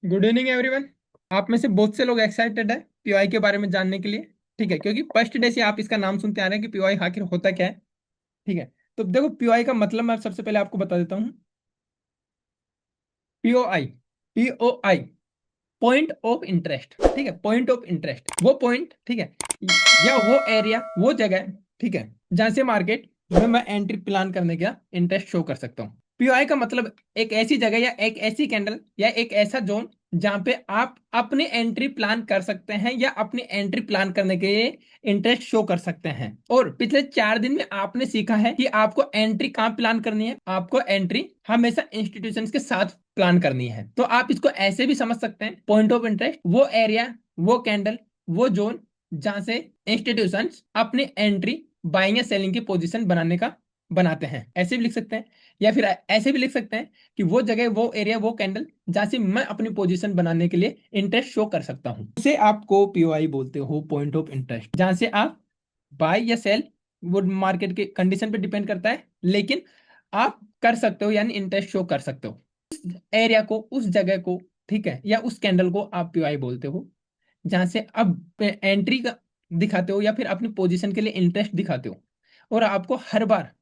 Good evening everyone. आप में से बहुत से लोग एक्साइटेड है पीओआई के बारे में जानने के लिए। ठीक है, क्योंकि फर्स्ट डे से आप इसका नाम सुनते आ रहे हैं कि पीओआई आखिर होता क्या है। ठीक है, तो देखो पीओआई का मतलब मैं सबसे पहले आपको बता देता हूँ। POI, POI point of interest. ठीक है, पॉइंट ऑफ इंटरेस्ट वो पॉइंट, ठीक है, या वो एरिया, वो जगह, ठीक है, जहां से मार्केट में मैं एंट्री प्लान करने का इंटरेस्ट शो कर सकता हूँ। पीओआई का मतलब एक ऐसी जगह या एक ऐसी कैंडल या एक ऐसा जोन जहां पे आप अपनी एंट्री प्लान कर सकते हैं या अपनी एंट्री प्लान करने के लिए इंटरेस्ट शो कर सकते हैं। और पिछले 4 दिन में आपने सीखा है कि आपको एंट्री कहाँ प्लान करनी है। आपको एंट्री हमेशा इंस्टीट्यूशंस के साथ प्लान करनी है। तो आप इसको ऐसे भी समझ सकते हैं, पॉइंट ऑफ इंटरेस्ट वो एरिया, वो कैंडल, वो जोन जहां से इंस्टीट्यूशंस अपनी एंट्री बाइंग या सेलिंग की पोजीशन बनाने का बनाते हैं, ऐसे भी लिख सकते हैं। या फिर ऐसे भी लिख सकते हैं कि वो जगह, वो एरिया, वो कैंडल जहां से मैं अपनी पोजीशन बनाने के लिए इंटरेस्ट शो कर सकता हूं, उसे आपको पीओआई बोलते हो, पॉइंट ऑफ इंटरेस्ट। जहां से आप बाय या सेल, वो मार्केट के कंडीशन पे डिपेंड करता है, लेकिन आप कर सकते हो, यानी इंटरेस्ट शो कर सकते हो एरिया को, उस जगह को, ठीक है, या उस कैंडल को आप पीओआई बोलते हो। जहां से अब एंट्री का दिखाते हो या फिर अपनी पोजीशन के लिए इंटरेस्ट दिखाते हो। और आपको हर बार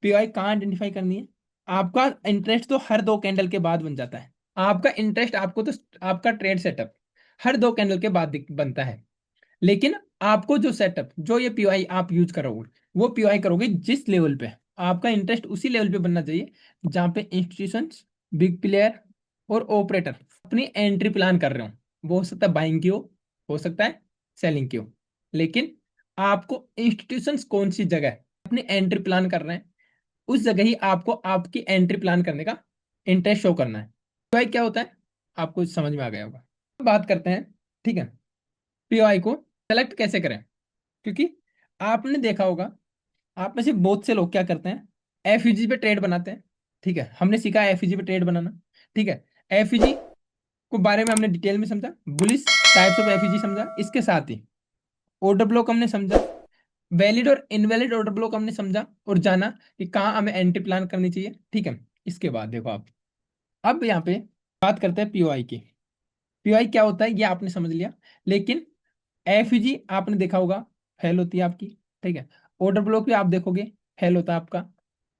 पीओआई कहाँ आइडेंटिफाई करनी है। आपका इंटरेस्ट तो हर 2 कैंडल के बाद बन जाता है। आपका इंटरेस्ट, आपको तो आपका ट्रेड सेटअप हर 2 कैंडल के बाद बनता है। लेकिन आपको जो सेटअप, जो ये पीओआई आप यूज करोगे, वो पीओआई करोगे जिस लेवल पे आपका इंटरेस्ट, उसी लेवल पे बनना चाहिए जहां पे इंस्टीट्यूशंस, बिग प्लेयर और ऑपरेटर अपनी एंट्री प्लान कर रहे हो। वो हो सकता है बाइंग की हो सकता है सेलिंग की हो। लेकिन आपको इंस्टीट्यूशंस कौन सी जगह अपनी एंट्री प्लान कर रहे हैं, उस जगह ही आपको आपकी एंट्री प्लान करने का इंटरेस्ट शो करना है। पीओआई क्या होता है, आपको समझ में आ गया होगा। बात करते हैं, ठीक है, पीओआई को सेलेक्ट कैसे करें। क्योंकि आपने देखा होगा, आप में से बहुत से लोग क्या करते हैं, एफयूजी पे ट्रेड बनाते हैं। ठीक है, हमने सीखा है एफयूजी पे ट्रेड बनाना। ठीक है, एफयूजी को बारे में हमने डिटेल में समझा, बुलिश टाइप्स ऑफ एफयूजी समझा, इसके साथ ही ऑर्डर ब्लॉक हमने समझा, वैलिड और इनवैलिड ऑर्डर ब्लॉक हमने समझा और जाना कि कहाँ हमें एंट्री प्लान करनी चाहिए। ठीक है, इसके बाद देखो आप, अब यहाँ पे बात करते हैं पीओआई की। पीओआई क्या होता है ये आपने समझ लिया, लेकिन एफयूजी आपने देखा होगा फेल होती है आपकी। ठीक है, ऑर्डर ब्लॉक भी आप देखोगे फेल होता है आपका।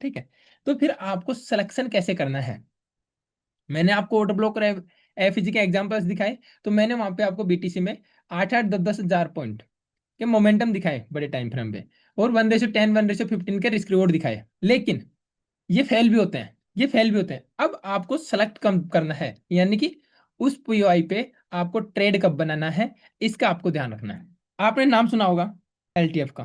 ठीक है, तो फिर आपको सिलेक्शन कैसे करना है। मैंने आपको ऑर्डर ब्लॉक और एफयूजी के एग्जांपल्स दिखाए, तो मैंने वहां पे आपको बीटीसी में 8-8 10 10 हजार पॉइंट के मोमेंटम दिखाए बड़े टाइम फ्रेम पे, और 1:10 1:15 के रिस्क रिवॉर्ड दिखाए। लेकिन ये फेल भी होते हैं, ये फेल भी होते हैं। अब आपको सेलेक्ट कम करना है, यानी कि उस पीओआई पे आपको ट्रेड कब बनाना है, इसका आपको ध्यान रखना है। आपने नाम सुना होगा एलटीएफ का,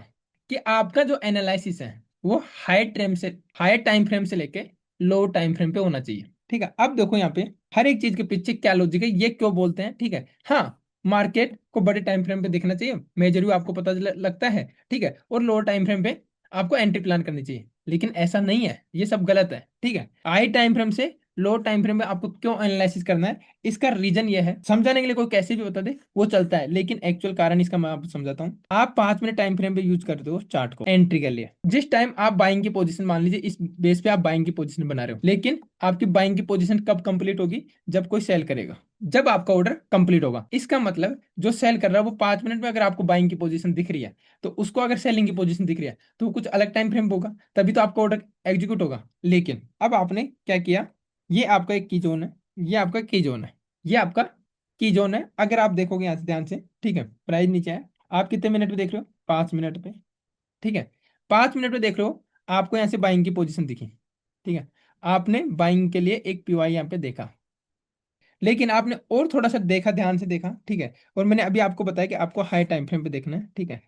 कि आपका जो एनालिसिस है वो हाई टाइम फ्रेम से लेके लो टाइम फ्रेम पे होना चाहिए। ठीक है, अब देखो यहाँ पे हर एक चीज के पीछे क्या लॉजिक है, ये क्यों बोलते हैं। ठीक है, हाँ, मार्केट को बड़े टाइम फ्रेम पे देखना चाहिए, मेजर व्यू आपको पता लगता है। ठीक है, और लो टाइम फ्रेम पे आपको एंट्री प्लान करनी चाहिए। लेकिन ऐसा नहीं है, ये सब गलत है। ठीक है, हाई टाइम फ्रेम से लो टाइम फ्रेम में आपको क्यों एनालिसिस करना है, इसका रीजन ये है, समझाने के लिए कोई कैसे भी बता दे वो चलता है, लेकिन एक्चुअल कारण इसका मैं आपको समझाता हूँ। आप 5 मिनट टाइम फ्रेम पे यूज करते हो चार्ट को एंट्री के लिए। जिस टाइम आप बाइंग की पोजीशन, मान लीजिए इस बेस पे आप बाइंग की पोजीशन बना रहे हो, लेकिन आपकी बाइंग की पोजीशन कब कंप्लीट होगी, जब कोई सेल करेगा, जब आपका ऑर्डर कंप्लीट होगा। इसका मतलब जो सेल कर रहा है वो 5 मिनट में अगर आपको बाइंग की पोजीशन दिख रही है, तो उसको अगर सेलिंग की पोजीशन दिख रही है, तो वो कुछ अलग टाइम फ्रेम होगा, तभी तो आपका ऑर्डर एग्जीक्यूट होगा। लेकिन अब आपने क्या किया, ये आपका एक की जोन है, ये आपका की जोन है, ये आपका की जोन है। अगर आप देखोगे यहाँ से ध्यान से, ठीक है, प्राइस नीचे है, आप कितने मिनट पे देख रहे हो, 5 मिनट पे। ठीक है, 5 मिनट पे देख रहे हो, आपको यहाँ से बाइंग की पोजीशन दिखी। ठीक है, आपने बाइंग के लिए एक पीवाई यहाँ पे देखा, लेकिन आपने और थोड़ा सा देखा, ध्यान से देखा। ठीक है, और मैंने अभी आपको बताया कि आपको हाई टाइम फ्रेम पे देखना है। ठीक है,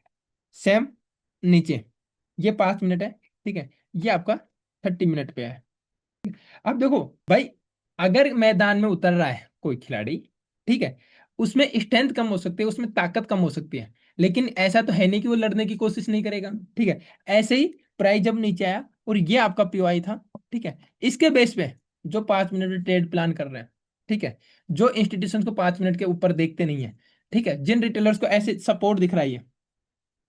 सेम नीचे ये 5 मिनट है। ठीक है, ये आपका 30 मिनट पे है। अब देखो भाई, अगर मैदान में उतर रहा है कोई खिलाड़ी, ठीक है, उसमें स्ट्रेंथ कम हो सकती है, उसमें ताकत कम हो सकती है, लेकिन ऐसा तो है नहीं कि वो लड़ने की कोशिश नहीं करेगा। ठीक है, ऐसे ही प्राइस जब नीचे आया और ये आपका पीओआई था, ठीक है, इसके बेस पे जो 5 मिनट में ट्रेड प्लान कर रहे हैं, ठीक है, जो इंस्टीट्यूशन को 5 मिनट के ऊपर देखते नहीं है, ठीक है, जिन रिटेलर्स को ऐसे सपोर्ट दिख रहा है,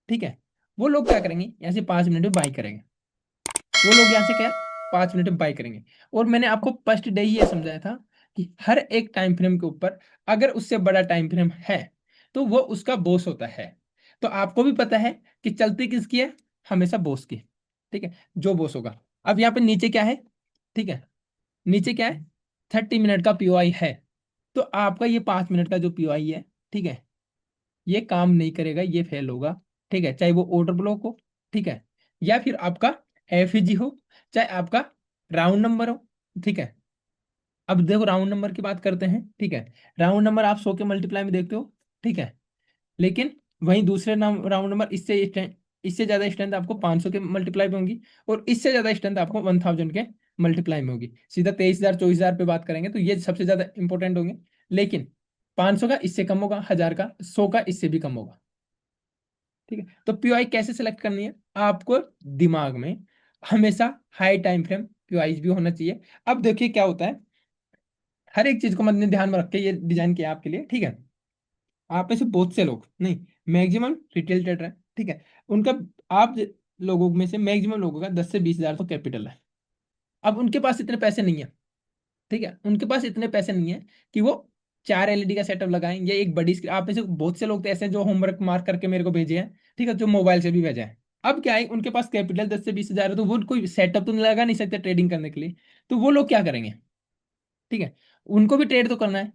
ठीक है, वो लोग क्या करेंगे, यहाँ से 5 मिनट में बाई करेंगे। वो लोग यहाँ से क्या 5 मिनट में बाई करेंगे। और मैंने आपको फर्स्ट डे ही ये समझाया था कि हर एक टाइम फ्रेम के ऊपर अगर उससे बड़ा टाइम फ्रेम है तो वो उसका बॉस होता है। तो आपको भी पता है कि चलती किसकी है, हमेशा बॉस की। ठीक है, जो बॉस होगा। अब यहाँ पे नीचे क्या है, ठीक है, नीचे क्या है, 30 मिनट का पीओआई है। तो आपका ये 5 मिनट का जो पीओआई है, ठीक है, ये काम नहीं करेगा, ये फेल होगा। ठीक है, चाहे वो ऑर्डर ब्लॉक हो, ठीक है, या फिर आपका एफईजी हो, चाहे आपका राउंड नंबर हो। ठीक है, अब देखो राउंड नंबर की बात करते हैं। ठीक है, राउंड नंबर आप 100 के मल्टीप्लाई में देखते हो। ठीक है, लेकिन वहीं दूसरे नाम राउंड नंबर इससे ज्यादा स्ट्रेंथ आपको 500 के मल्टीप्लाई में होगी, और इससे ज्यादा स्ट्रेंथ आपको 1000 के मल्टीप्लाई में होगी। सीधा 23,000 24,000 पे बात करेंगे तो ये सबसे ज्यादा इंपॉर्टेंट होंगे। लेकिन 500 का इससे कम होगा, 1000 का, 100 का इससे भी कम होगा। ठीक है, तो पीओआई कैसे सेलेक्ट करनी है, आपको दिमाग में हमेशा हाई टाइम फ्रेम पीओआई भी होना चाहिए। अब देखिए क्या होता है, हर एक चीज को मैंने ध्यान में रख के ये डिजाइन किया आपके लिए। ठीक है, आप में से बहुत से लोग नहीं, मैक्सिमम रिटेल ट्रेडर है। ठीक है, उनका, आप लोगों में से मैक्सिमम लोगों का 10 से 20 हजार तो कैपिटल है। अब उनके पास इतने पैसे नहीं है। ठीक है, उनके पास इतने पैसे नहीं है कि वो 4 एलईडी का सेटअप लगाएं या एक बड़ी स्क्रीन। आप में से बहुत से लोग तो ऐसे हैं जो होमवर्क मार्क करके मेरे को भेजे हैं, ठीक है, जो मोबाइल से भी भेजे हैं। अब क्या है, उनके पास कैपिटल 10 से 20 हजार है, तो वो कोई सेटअप तो लगा नहीं सकते ट्रेडिंग करने के लिए। तो वो लोग क्या करेंगे, ठीक है, उनको भी ट्रेड तो करना है।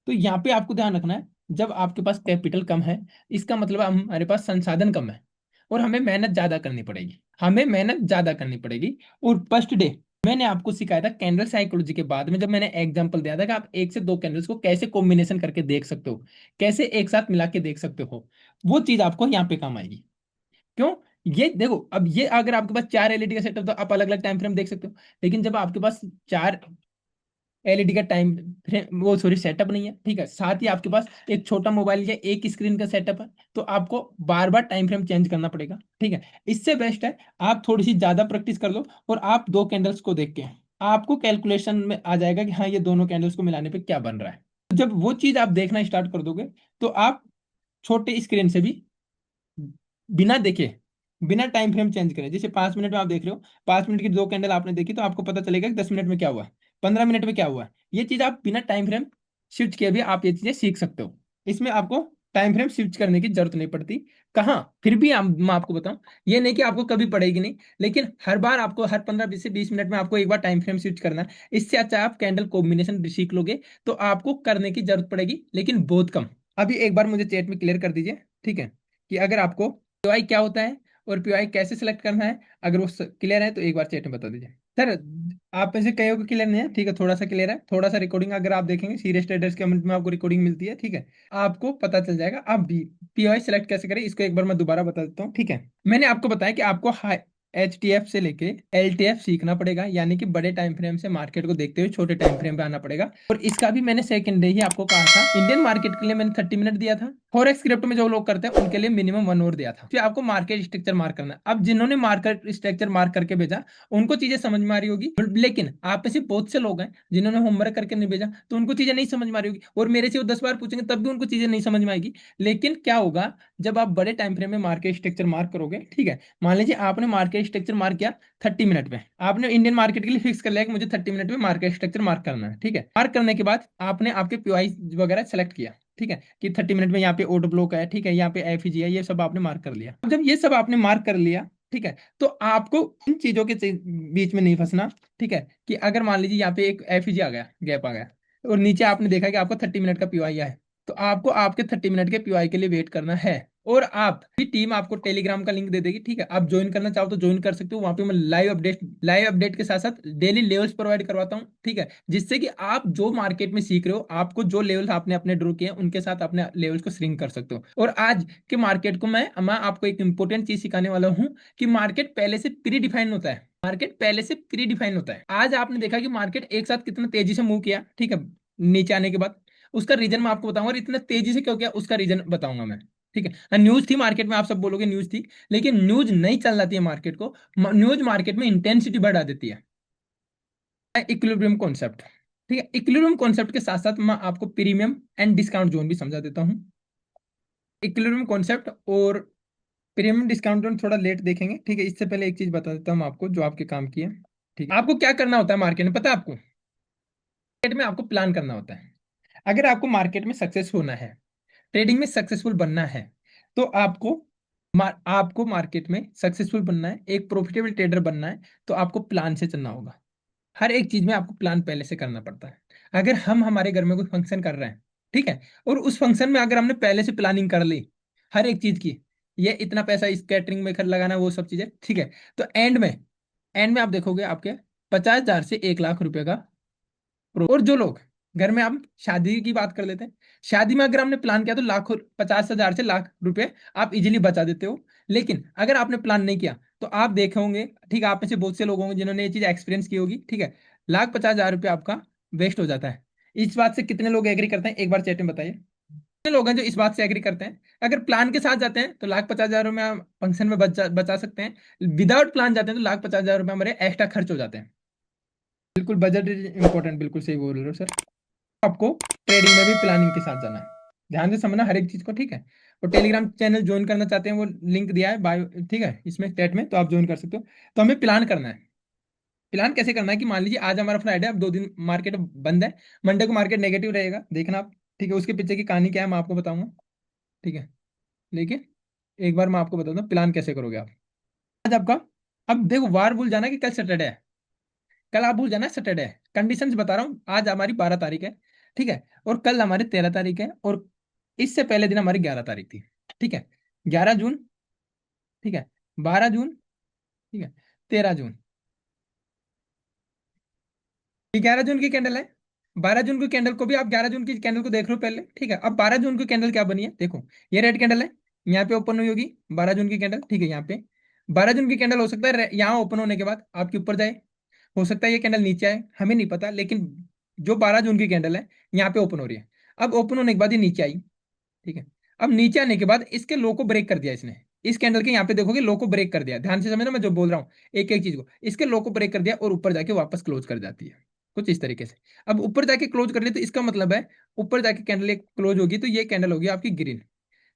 तो यहाँ पे आपको ध्यान रखना है, जब आपके पास कैपिटल कम है, इसका मतलब हमारे पास संसाधन कम है, और हमें मेहनत ज्यादा करनी पड़ेगी, हमें मेहनत ज्यादा करनी पड़ेगी। और फर्स्ट डे मैंने आपको सिखाया था कैंडल साइकोलॉजी के बाद में, जब मैंने एग्जांपल दिया था कि आप 1 से 2 कैंडल्स को कैसे कॉम्बिनेशन करके देख सकते हो, कैसे एक साथ मिला के देख सकते हो, वो चीज आपको यहाँ पे काम आएगी। क्यों, ये देखो, अब ये अगर आपके पास 4 एलईडी का सेटअप तो आप अलग अलग टाइम फ्रेम देख सकते हो। लेकिन जब आपके पास 4 एलईडी का टाइम फ्रेम, वो सॉरी सेटअप नहीं है, ठीक है, साथ ही आपके पास एक छोटा मोबाइल या एक स्क्रीन का सेटअप है, तो आपको बार बार टाइम फ्रेम चेंज करना पड़ेगा। ठीक है, इससे बेस्ट है आप थोड़ी सी ज्यादा प्रैक्टिस कर लो, और आप 2 कैंडल्स को देख के आपको कैलकुलेशन में आ जाएगा कि हाँ ये दोनों कैंडल्स को मिलाने पे क्या बन रहा है। जब वो चीज आप देखना स्टार्ट कर दोगे, तो आप छोटे स्क्रीन से भी बिना देखे, बिना टाइम फ्रेम चेंज करे, जैसे 5 मिनट में आप देख रहे हो, 5 मिनट की 2 कैंडल आपने देखी, तो आपको पता चलेगा कि 10 मिनट में क्या हुआ, 15 मिनट में क्या हुआ। ये चीज आप बिना टाइम फ्रेम स्विच किए भी आप ये चीजें सीख सकते हो। इसमें आपको टाइम फ्रेम स्विच करने की जरूरत नहीं पड़ती। कहाँ, फिर भी मैं आपको बताऊं, ये नहीं कि आपको कभी पड़ेगी नहीं, लेकिन हर बार आपको हर 15 से 20 मिनट में आपको एक बार टाइम फ्रेम स्विच करना है। इससे अच्छा आप कैंडल कॉम्बिनेशन सीख लोगे, तो आपको करने की जरूरत पड़ेगी, लेकिन बहुत कम। अभी एक बार मुझे चैट में क्लियर कर दीजिए, ठीक है, कि अगर आपको पीवाई क्या होता है और पीवाई कैसे सिलेक्ट करना है, अगर वो क्लियर है तो एक बार चैट में बता दीजिए। सर, आप में से कईयों को क्लियर नहीं है, ठीक है, थोड़ा सा क्लियर है, थोड़ा सा रिकॉर्डिंग अगर आप देखेंगे सीरियस ट्रेडर्स के कमेंट में आपको रिकॉर्डिंग मिलती है, ठीक है, आपको पता चल जाएगा। आप भी पीवाई सेलेक्ट कैसे करें, इसको एक बार मैं दोबारा बता देता हूँ। ठीक है, मैंने आपको बताया कि आपको हाई HTF से लेके LTF सीखना पड़ेगा, यानी कि बड़े टाइम फ्रेम से मार्केट को देखते हुए छोटे टाइम फ्रेम पे आना पड़ेगा। और इसका भी मैंने सेकंड डे ही आपको कहा था, इंडियन मार्केट के लिए मैंने 30 मिनट दिया था, फॉरेक्स क्रिप्टो में जो लोग करते हैं उनके लिए मिनिमम 1 आवर दिया था। फिर आपको मार्केट स्ट्रक्चर मार्क करना है। अब जिन्होंने मार्केट स्ट्रक्चर मार्क करके भेजा, उनको चीजें समझ में आ रही होगी, लेकिन आप में से बहुत से लोग हैं जिन्होंने होमवर्क करके नहीं भेजा, तो उनको चीजें नहीं समझ में आ रही होगी, और मेरे से वो 10 बार पूछेंगे तब भी उनको चीजें नहीं समझ में आएगी। लेकिन क्या होगा, जब आप बड़े टाइम फ्रेम में मार्केट स्ट्रक्चर मार्क करोगे, ठीक है, मान लीजिए आपने मार्केट स्ट्रक्चर मार्क किया 30 मिनट में, आपने इंडियन मार्केट के लिए फिक्स कर लिया कि मुझे 30 मिनट में मार्केट स्ट्रक्चर मार्क करना है। ठीक है, मार्क करने के बाद आपने आपके पीवाई वगैरह सेलेक्ट किया, ठीक है, कि 30 मिनट में यहाँ पे ऑर्डर ब्लॉक है, ठीक है, यहाँ पे एफईजी है, ये सब आपने मार्क कर लिया। अब जब ये सब आपने मार्क कर लिया, ठीक है, तो आपको इन चीजों के बीच में नहीं फंसना। ठीक है, कि अगर मान लीजिए यहाँ पे एक एफईजी आ गया, गैप आ गया, और नीचे आपने देखा कि आपको 30 मिनट का पीवाई है, तो आपको आपके 30 मिनट के पीवाई के लिए वेट करना है। और आप की टीम आपको टेलीग्राम का लिंक दे देगी, ठीक है, आप ज्वाइन करना चाहो तो ज्वाइन कर सकते हो। वहां पे मैं लाइव अपडेट के साथ साथ डेली लेवल्स प्रोवाइड करवाता हूँ, ठीक है, जिससे कि आप जो मार्केट में सीख रहे हो, आपको जो लेवल्स आपने अपने ड्रॉ किए हैं उनके साथ अपने लेवल्स को श्रिंक कर सकते हो। और आज के मार्केट को मैं आपको एक इंपॉर्टेंट चीज सिखाने वाला हूँ, कि मार्केट पहले से प्री डिफाइन होता है, मार्केट पहले से प्री डिफाइन होता है। आज आपने देखा कि मार्केट एक साथ कितना तेजी से मूव किया, ठीक है, नीचे आने के बाद, उसका रीजन मैं आपको बताऊंगा, और इतना तेजी से क्यों किया उसका रीजन बताऊंगा मैं। ठीक है, न्यूज थी मार्केट में, आप सब बोलोगे न्यूज थी, लेकिन न्यूज नहीं चलाती है मार्केट को, न्यूज मार्केट में इंटेंसिटी बढ़ा देती है। इक्विलिब्रियम कॉन्सेप्ट, ठीक है, इक्विलिब्रियम कॉन्सेप्ट के साथ साथ मैं आपको प्रीमियम एंड डिस्काउंट जोन भी समझा देता हूँ। इक्विलिब्रियम कॉन्सेप्ट और प्रीमियम डिस्काउंट जोन थोड़ा लेट देखेंगे, ठीक है, इससे पहले एक चीज बता देता हूँ आपको जो आपके काम की है। ठीक है, आपको क्या करना होता है मार्केट में, पता है आपको, मार्केट में आपको प्लान करना होता है। अगर आपको मार्केट में सक्सेस होना है, ट्रेडिंग में सक्सेसफुल बनना है, तो आपको मार्केट में सक्सेसफुल बनना है, एक प्रॉफिटेबल ट्रेडर बनना है, तो आपको प्लान से चलना होगा। हर एक चीज में आपको प्लान पहले से करना पड़ता है। अगर हम हमारे घर में कोई फंक्शन कर रहे हैं, ठीक है, और उस फंक्शन में अगर हमने पहले से प्लानिंग कर ली हर एक चीज की, ये इतना पैसा इस कैटरिंग में लगाना, वो सब चीजें, ठीक है, तो एंड में आप देखोगे आपके 50,000 से 1 लाख रुपए का। और जो लोग घर में, हम शादी की बात कर लेते हैं, शादी में अगर हमने प्लान किया तो लाखों, 50,000 से लाख रुपए आप इजीली बचा देते हो। लेकिन अगर आपने प्लान नहीं किया तो आप देखे होंगे, ठीक है, आप में से बहुत से लोग होंगे जिन्होंने ये चीज एक्सपीरियंस की होगी, ठीक है, 1,50,000 रुपये आपका वेस्ट हो जाता है। इस बात से कितने लोग एग्री करते हैं, एक बार चैट में बताइए। कितने लोग हैं जो इस बात से एग्री करते हैं? अगर प्लान के साथ जाते हैं तो 1,50,000 में हम फंक्शन में बचा सकते हैं, विदाउट प्लान जाते हैं तो 1,50,000 रुपये हमारे एक्स्ट्रा खर्च हो जाते हैं। बिल्कुल, बजट इज इंपॉर्टेंट, बिल्कुल सही बोल रहे हो सर। आपको ट्रेडिंग में भी प्लानिंग के साथ जाना है, ध्यान से समझना हर एक चीज को, ठीक है। और टेलीग्राम चैनल ज्वाइन करना चाहते हैं, वो लिंक दिया है बायो, ठीक है, इसमें चैट में, तो आप ज्वाइन कर सकते हो। तो हमें प्लान करना है। प्लान कैसे करना है कि मान लीजिए आज हमारा फ्राइडे, अब 2 दिन मार्केट बंद है, मंडे को मार्केट नेगेटिव रहेगा, देखना आप, ठीक है, उसके पीछे की कहानी क्या है मैं आपको बताऊंगा, ठीक है। लेकिन एक बार मैं आपको बताता हूँ प्लान कैसे करोगे आप। आज आपका, अब देखो, वार भूल जाना कि कल सैटरडे है, कल आप भूल जाना सैटरडे है, कंडीशंस बता रहा हूँ। आज हमारी 12 तारीख है, ठीक है, और कल हमारी 13 तारीख है, और इससे पहले दिन हमारी 11 तारीख थी, ठीक है, 11 जून, ठीक है, 12 जून, ठीक है, 13 जून। ये 11 जून की कैंडल है। 12 जून की कैंडल को भी आप 11 जून की कैंडल को देख रहे हो पहले, ठीक है। अब 12 जून की कैंडल क्या बनी है, देखो, ये रेड कैंडल है, यहाँ पे ओपन हुई होगी 12 जून की कैंडल, ठीक है, यहाँ पे 12 जून की कैंडल हो सकता है यहाँ ओपन होने के बाद आपके ऊपर जाए, हो सकता है ये कैंडल नीचे आए, हमें नहीं पता, लेकिन जो 12 जून की कैंडल है यहाँ पे ओपन हो रही है। अब ओपन होने के बाद ये नीचे आई, ठीक है। अब नीचे आने के बाद इसके लो को ब्रेक कर दिया इसने, इस कैंडल के यहाँ पे देखोगे लो को ब्रेक कर दिया, ध्यान से समझना मैं जो बोल रहा हूँ, एक एक चीज को, इसके लो को ब्रेक कर दिया और ऊपर जाके वापस क्लोज कर जाती है, कुछ इस तरीके से। अब ऊपर जाके क्लोज कर ले तो इसका मतलब है ऊपर जाके कैंडल एक क्लोज होगी तो ये कैंडल होगी आपकी ग्रीन।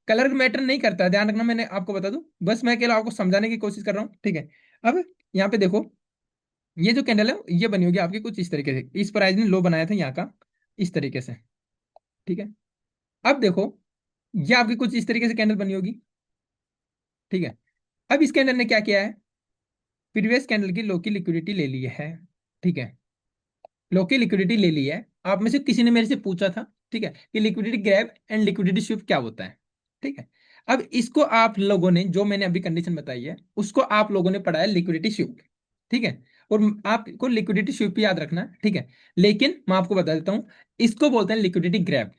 कलर मैटर नहीं करता, ध्यान रखना, मैंने आपको बता दूं, बस मैं अकेला आपको समझाने की कोशिश कर रहा हूँ, ठीक है। अब यहाँ पे देखो, ये जो कैंडल है ये बनी होगी आपकी कुछ इस तरीके से, इस प्राइस ने लो बनाया था यहाँ का, इस तरीके से, ठीक है। अब देखो, ये आपकी कुछ इस तरीके से कैंडल बनी होगी, ठीक है। अब इस कैंडल ने क्या किया है, प्रीवियस कैंडल की लो की लिक्विडिटी ले ली है, ठीक है, लो की लिक्विडिटी ले ली है। आप में से किसी ने मेरे से पूछा था, ठीक है, कि liquidity grab and liquidity SVEEP क्या होता है, ठीक है। अब इसको आप लोगों ने, जो मैंने अभी कंडीशन बताई है, उसको आप लोगों ने पढ़ा है लिक्विडिटी स्वीप, ठीक है। और आपको लिक्विडिटी स्वीप याद रखना है, ठीक है। लेकिन मैं आपको बता देता हूं, इसको बोलते हैं लिक्विडिटी ग्रैब,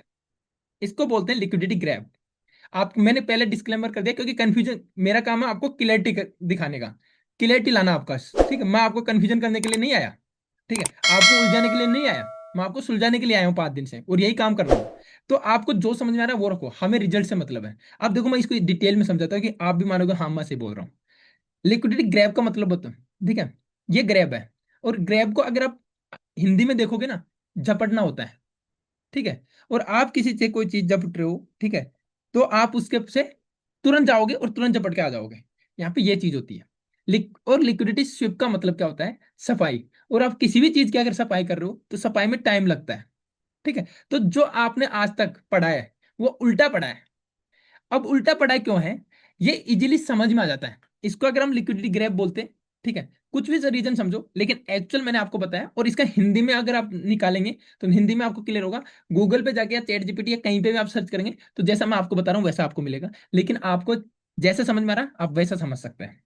इसको बोलते हैं लिक्विडिटी ग्रैब। आप, मैंने पहले डिस्क्लेमर कर दिया क्योंकि कंफ्यूजन, मेरा काम है आपको क्लियरिटी दिखाने का, क्लियरिटी लाना आपका, ठीक है। मैं आपको कंफ्यूजन करने के लिए नहीं आया, ठीक है, आपको उलझाने के लिए नहीं आया, मैं आपको सुलझाने के लिए आया हूँ 5 दिन से, और यही काम कर रहा हूँ। तो आपको जो समझ में आ रहा है वो रखो, हमें रिजल्ट से मतलब है। अब देखो, मैं इसको डिटेल में समझाता हूँ कि आप भी मानोगे हाँ मैं से बोल रहा हूँ। लिक्विडिटी ग्रैब का मतलब होता है, ठीक है, ये ग्रैब है, और ग्रैब को अगर आप हिंदी में देखोगे ना, झपटना होता है, ठीक है। और आप किसी से कोई चीज जब रहे हो, ठीक है, तो आप उसके से तुरंत जाओगे और तुरंत झपट के आ जाओगे, यहाँ पे ये चीज होती है। और लिक्विडिटी स्विप का मतलब क्या होता है, सफाई। और आप किसी भी चीज की अगर सफाई कर रहे हो तो सफाई में टाइम लगता है, ठीक है। तो जो आपने आज तक पढ़ा है वो उल्टा पढ़ा है। अब उल्टा पढ़ा क्यों है, ये इजीली समझ में आ जाता है, इसको अगर हम लिक्विडिटी ग्रैप बोलते हैं, ठीक है, कुछ भी रीजन समझो, लेकिन एक्चुअल मैंने आपको बताया, और इसका हिंदी में अगर आप निकालेंगे तो हिंदी में आपको क्लियर होगा। गूगल पे जाके या चैट जीपीटी या कहीं पे भी आप सर्च करेंगे तो जैसा मैं आपको बता रहा हूँ वैसा आपको मिलेगा, लेकिन आपको जैसे समझ में आ रहा है आप वैसा समझ सकते हैं,